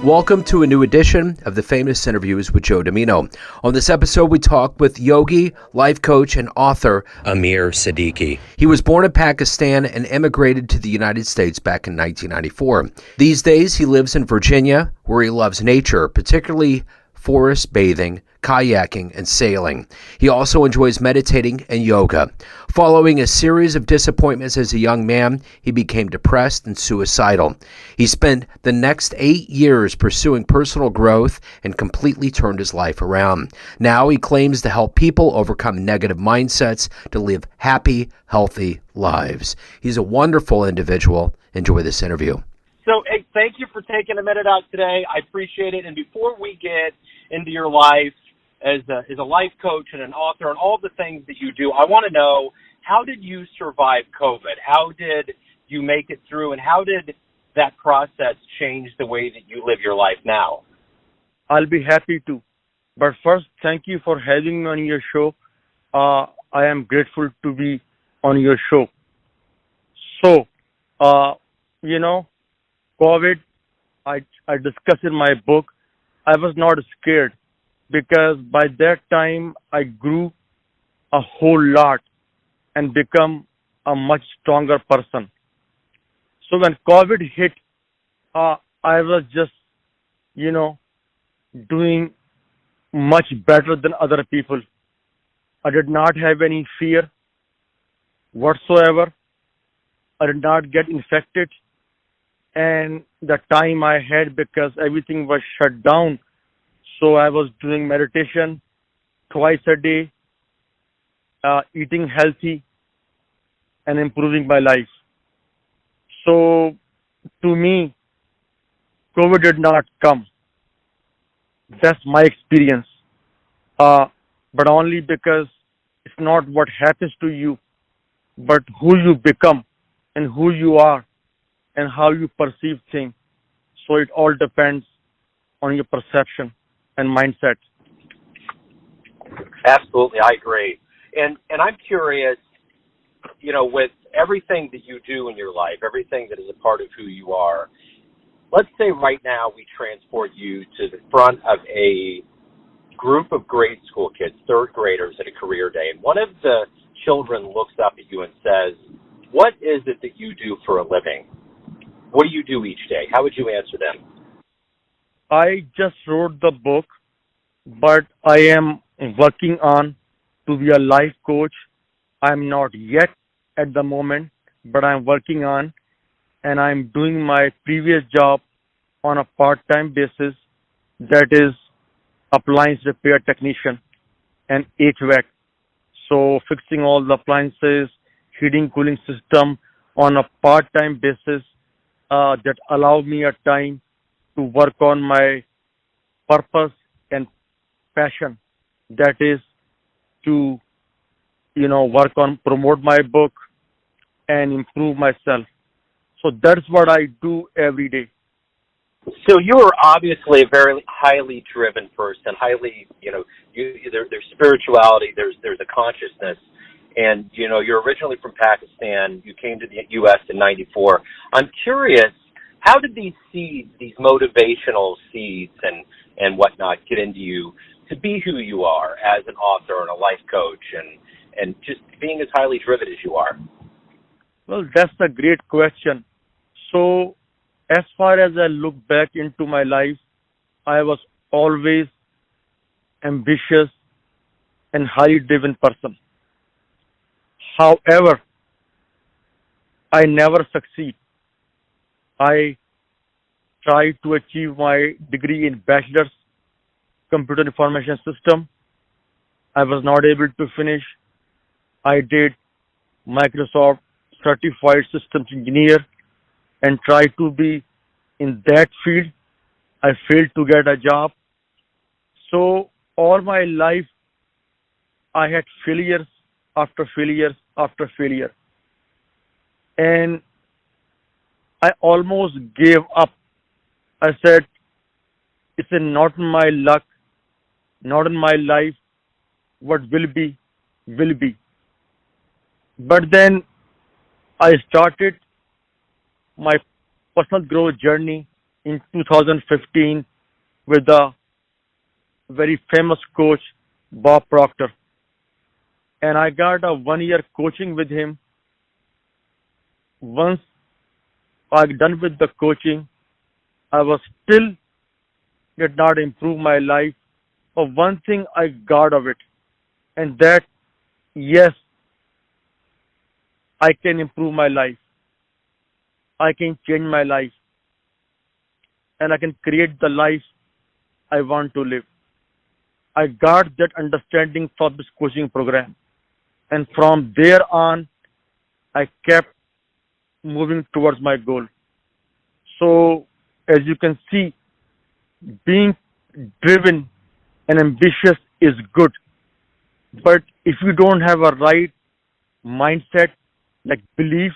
Welcome to a new edition of the Famous Interviews with Joe Dimino. On this episode, we talk with Yogi, life coach, and author Amir Siddiqui. He was born in Pakistan and immigrated to the United States back in 1994. These days, he lives in Virginia, where he loves nature, particularly forest bathing, kayaking, and sailing. He also enjoys meditating and yoga. Following a series of disappointments as a young man, he became depressed and suicidal. He spent the next 8 years pursuing personal growth and completely turned his life around. Now he claims to help people overcome negative mindsets to live happy, healthy lives. He's a wonderful individual. Enjoy this interview. So, hey, thank you for taking a minute out today. I appreciate it. And before we get into your life as a life coach and an author and all the things that you do, I want to know, how did you survive COVID? How did you make it through, and how did that process change the way that you live your life now? I'll be happy to. But first, thank you for having me on your show. I am grateful to be on your show. So, COVID, I discussed in my book. I was not scared because by that time I grew a whole lot and become a much stronger person. So when COVID hit, I was just, doing much better than other people. I did not have any fear whatsoever. I did not get infected. And the time I had, because everything was shut down, so I was doing meditation twice a day, eating healthy, and improving my life. So, to me, COVID did not come. That's my experience. But only because it's not what happens to you, but who you become and who you are and how you perceive things. So it all depends on your perception and mindset. Absolutely, I agree. And I'm curious, with everything that you do in your life, everything that is a part of who you are, let's say right now we transport you to the front of a group of grade school kids, third graders at a career day, and one of the children looks up at you and says, "What is it that you do for a living? What do you do each day?" How would you answer them? I just wrote the book, but I am working on to be a life coach. I'm not yet at the moment, but I'm working on, and I'm doing my previous job on a part-time basis, that is appliance repair technician and HVAC. So fixing all the appliances, heating, cooling system on a part-time basis, that allow me a time to work on my purpose and passion. That is to, work on, promote my book and improve myself. So that's what I do every day. So you are obviously a very highly driven person, highly, there's spirituality, there's a consciousness. And, you're originally from Pakistan. You came to the U.S. in 94. I'm curious, how did these seeds, these motivational seeds and whatnot get into you to be who you are as an author and a life coach and just being as highly driven as you are? Well, that's a great question. So as far as I look back into my life, I was always ambitious and highly driven person. However, I never succeed. I tried to achieve my degree in bachelor's computer information system. I was not able to finish. I did Microsoft certified systems engineer and tried to be in that field. I failed to get a job. So all my life, I had failures after failures after failure. And I almost gave up. I said, it's not in my luck, not in my life. What will be, will be. But then I started my personal growth journey in 2015 with the very famous coach, Bob Proctor. And I got a 1 year coaching with him. Once I done with the coaching, I was still did not improve my life. But one thing I got of it, and that, yes, I can improve my life. I can change my life. And I can create the life I want to live. I got that understanding from this coaching program. And from there on, I kept moving towards my goal. So, as you can see, being driven and ambitious is good. But if you don't have a right mindset, like belief,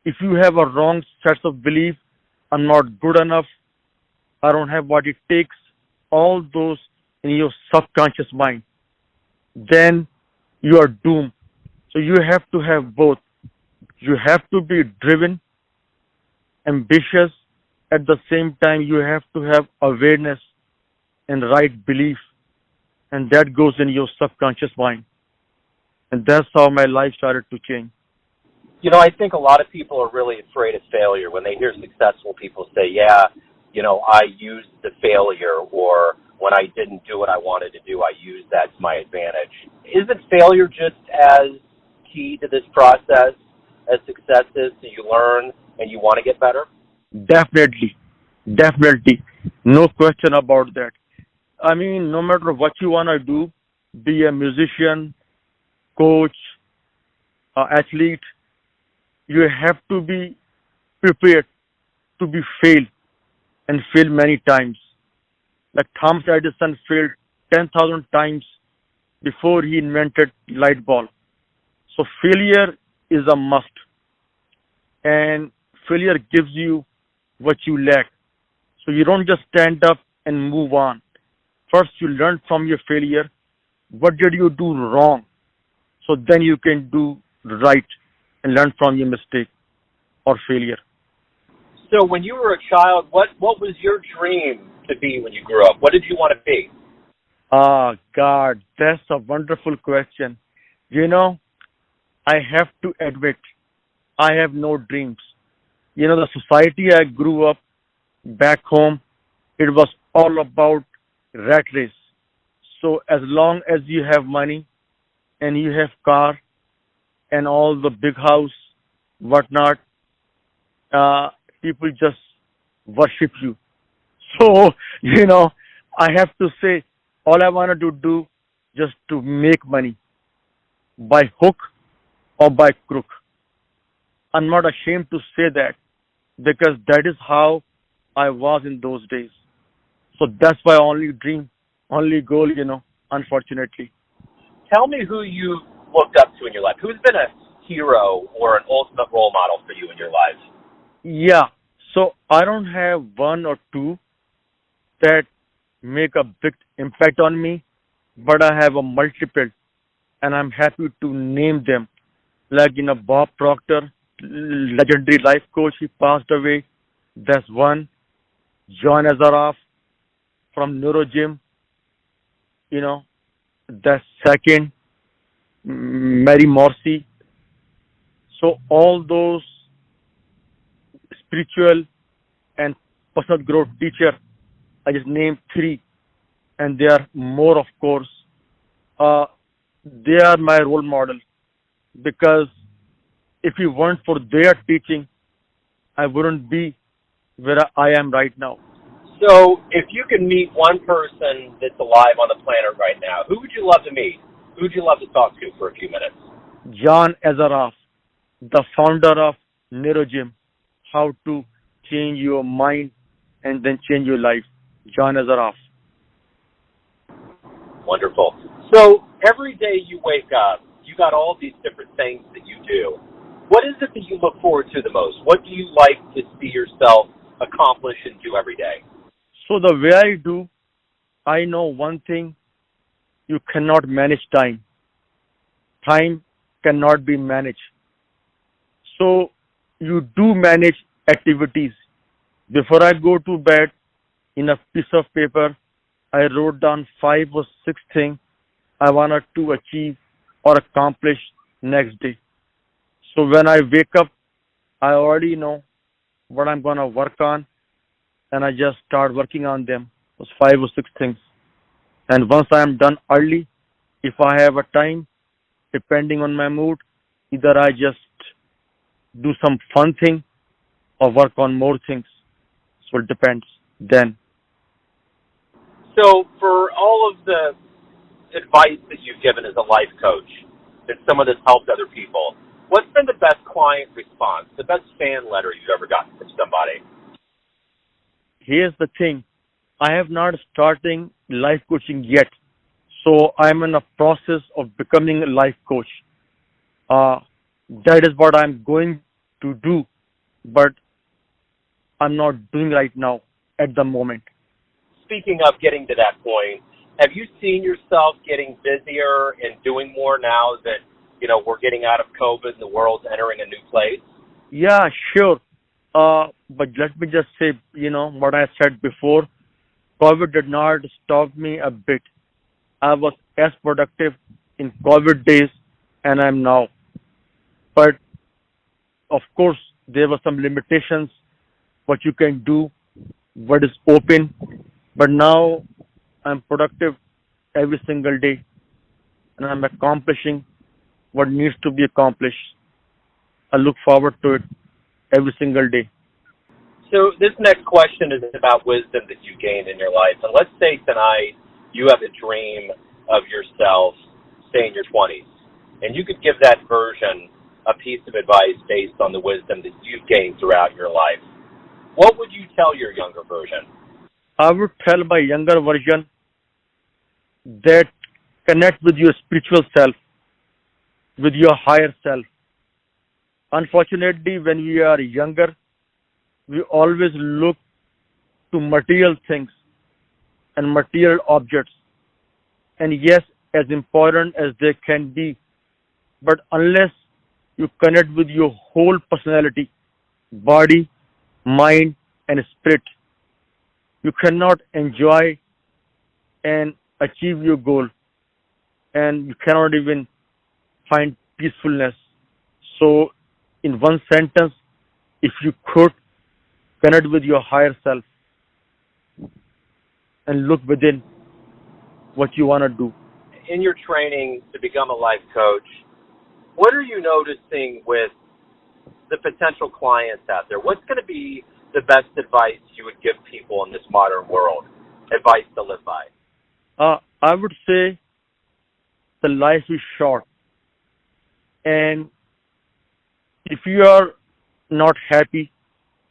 if you have a wrong set of belief, I'm not good enough, I don't have what it takes, all those in your subconscious mind, then you are doomed. So you have to have both. You have to be driven, ambitious. At the same time, you have to have awareness and right belief. And that goes in your subconscious mind. And that's how my life started to change. You know, I think a lot of people are really afraid of failure when they hear successful people say, yeah, you know, I used the failure, or when I didn't do what I wanted to do, I used that to my advantage. Isn't failure just as key to this process as success is, so you learn and you want to get better? Definitely. Definitely. No question about that. I mean, no matter what you want to do, be a musician, coach, athlete, you have to be prepared to be failed and fail many times. Like Thomas Edison failed 10,000 times before he invented light bulb. So failure is a must. And failure gives you what you lack. So you don't just stand up and move on. First, you learn from your failure. What did you do wrong? So then you can do right and learn from your mistake or failure. So when you were a child, what was your dream to be when you grew up? What did you want to be? Ah, God, that's a wonderful question. You know, I have to admit, I have no dreams. You know, the society I grew up back home, it was all about rat race. So as long as you have money and you have car and all the big house, whatnot, people just worship you. So, you know, I have to say, all I wanted to do just to make money by hook or by crook. I'm not ashamed to say that because that is how I was in those days. So that's my only dream, only goal, you know, unfortunately. Tell me who you looked up to in your life. Who's been a hero or an ultimate role model for you in your life? Yeah. So I don't have one or two that make a big impact on me, but I have a multiple, and I'm happy to name them. Like, you know, Bob Proctor, legendary life coach, he passed away. That's one. John Azaroff from Neurogym, you know, that's second. Mary Morrissey. So all those spiritual and personal growth teacher, I just named three, and there are more, of course. They are my role model because if it weren't for their teaching, I wouldn't be where I am right now. So if you could meet one person that's alive on the planet right now, who would you love to meet? Who would you love to talk to for a few minutes? John Azaroff, the founder of Neurogym, how to change your mind and then change your life. John Azaroff. Wonderful. So every day you wake up, you got all these different things that you do. What is it that you look forward to the most? What do you like to see yourself accomplish and do every day? So the way I do, I know one thing, you cannot manage time. Time cannot be managed. So you do manage activities. Before I go to bed, in a piece of paper, I wrote down 5 or 6 things I wanted to achieve or accomplish next day. So when I wake up, I already know what I'm going to work on, and I just start working on them, those 5 or 6 things. And once I am done early, if I have a time, depending on my mood, either I just do some fun thing or work on more things. So it depends then. So, for all of the advice that you've given as a life coach, and some of this helped other people, what's been the best client response, the best fan letter you've ever gotten from somebody? Here's the thing. I have not starting life coaching yet. So I'm in a process of becoming a life coach. That is what I'm going to do, but I'm not doing right now at the moment. Speaking of getting to that point, have you seen yourself getting busier and doing more now that, we're getting out of COVID and the world's entering a new place? Yeah, sure. But let me just say, what I said before, COVID did not stop me a bit. I was as productive in COVID days and I'm now. But of course, there were some limitations, what you can do, what is open. But now I'm productive every single day and I'm accomplishing what needs to be accomplished. I look forward to it every single day. So this next question is about wisdom that you gained in your life. And let's say tonight you have a dream of yourself, say in your 20s, and you could give that version a piece of advice based on the wisdom that you've gained throughout your life. What would you tell your younger version? I would tell my younger version that connect with your spiritual self, with your higher self. Unfortunately, when we are younger, we always look to material things and material objects. And yes, as important as they can be, but unless you connect with your whole personality, body, mind, and spirit, you cannot enjoy and achieve your goal, and you cannot even find peacefulness. So, in one sentence, if you could connect with your higher self and look within what you want to do. In your training to become a life coach, what are you noticing with the potential clients out there? What's going to be the best advice you would give people in this modern world? Advice to live by? I would say the life is short. And if you are not happy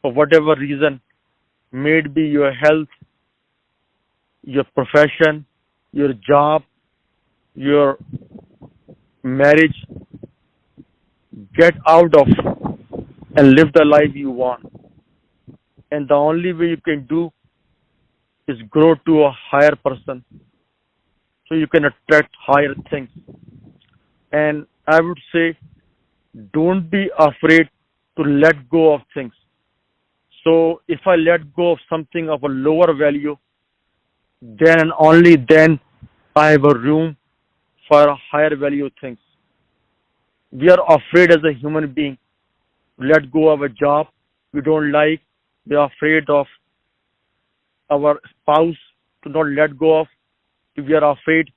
for whatever reason, may it be your health, your profession, your job, your marriage, get out of and live the life you want. And the only way you can do is grow to a higher person so you can attract higher things. And I would say, don't be afraid to let go of things. So if I let go of something of a lower value, then and only then I have a room for a higher value things. We are afraid as a human being to let go of a job we don't like. We are afraid of our spouse to not let go of. If we are afraid,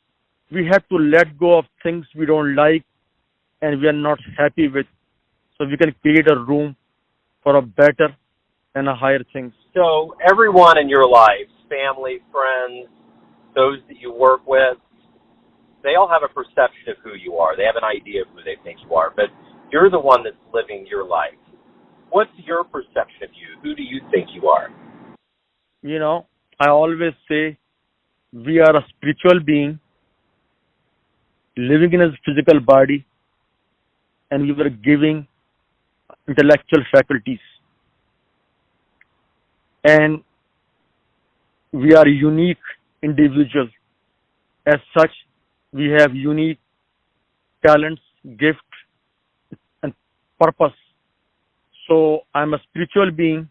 we have to let go of things we don't like and we are not happy with. So we can create a room for a better and a higher things. So everyone in your life, family, friends, those that you work with, they all have a perception of who you are. They have an idea of who they think you are, but you're the one that's living your life. What's your perception of you? Who do you think you are? I always say we are a spiritual being living in a physical body and we were giving intellectual faculties. And we are unique individuals. As such, we have unique talents, gifts, and purpose. So I'm a spiritual being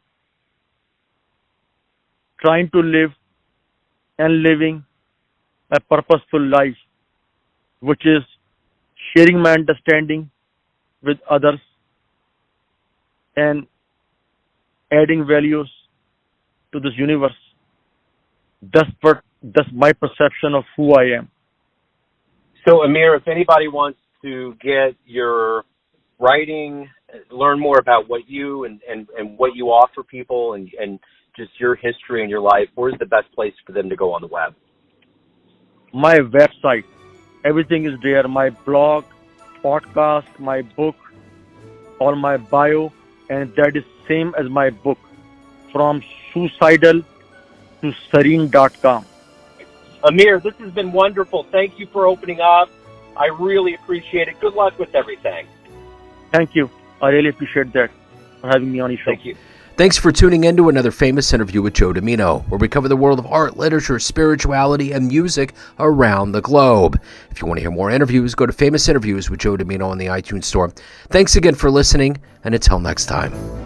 trying to live and living a purposeful life, which is sharing my understanding with others and adding values to this universe. That's my perception of who I am. So, Amir, if anybody wants to get your writing, learn more about what you and what you offer people and just your history and your life, where's the best place for them to go on the web? My website, everything is there. My blog, podcast, my book, all my bio, and that is same as my book, from suicidal to serene.com. Amir, this has been wonderful. Thank you for opening up. I really appreciate it. Good luck with everything. Thank you. I really appreciate that for having me on your show. Thank you. Thanks for tuning in to another famous interview with Joe Dimino, where we cover the world of art, literature, spirituality, and music around the globe. If you want to hear more interviews, go to Famous Interviews with Joe Dimino on the iTunes Store. Thanks again for listening, and until next time.